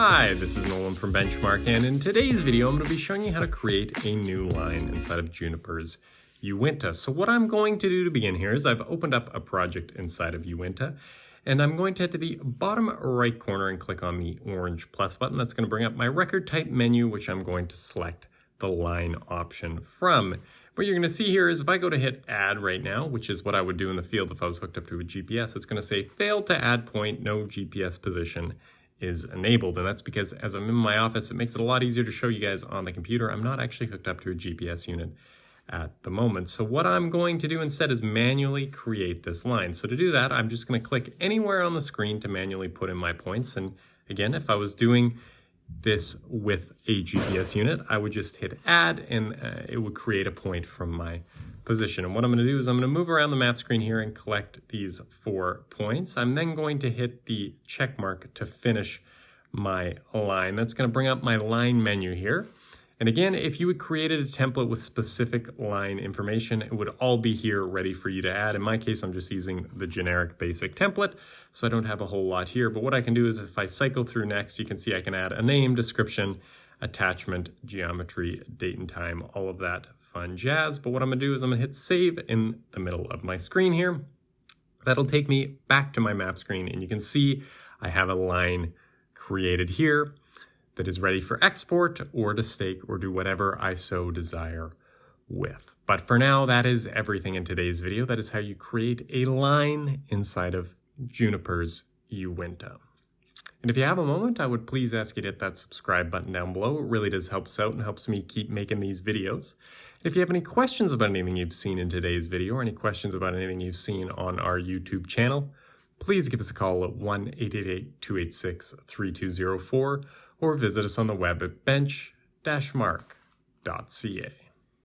Hi, this is Nolan from Benchmark, and in today's video I'm going to be showing you how to create a new line inside of Juniper's Uinta. So what I'm going to do to begin here is I've opened up a project inside of Uinta, and I'm going to head to the bottom right corner and click on the orange plus button. That's going to bring up my record type menu, which I'm going to select the line option from. What you're going to see here is if I go to hit add right now, which is what I would do in the field if I was hooked up to a GPS, it's going to say failed to add point, no GPS position is enabled. And that's because as I'm in my office, it makes it a lot easier to show you guys on the computer. I'm not actually hooked up to a GPS unit at the moment. So what I'm going to do instead is manually create this line. So to do that, I'm just going to click anywhere on the screen to manually put in my points. And again, if I was doing this with a GPS unit, I would just hit add and it would create a point from my position. And what I'm going to do is I'm going to move around the map screen here and collect these 4 points. I'm then going to hit the check mark to finish my line. That's going to bring up my line menu here. And again, if you had created a template with specific line information, it would all be here ready for you to add. In my case, I'm just using the generic basic template, so I don't have a whole lot here. But what I can do is if I cycle through next, you can see I can add a name, description, attachment, geometry, date and time, all of that fun jazz. But what I'm gonna do is I'm gonna hit save in the middle of my screen here. That'll take me back to my map screen, and you can see I have a line created here that is ready for export or to stake or do whatever I so desire with. But for now, that is everything in today's video. That is how you create a line inside of Juniper's Uinta. And if you have a moment, I would please ask you to hit that subscribe button down below. It really does help us out and helps me keep making these videos. And if you have any questions about anything you've seen in today's video or any questions about anything you've seen on our YouTube channel, please give us a call at 1-888-286-3204 or visit us on the web at bench-mark.ca.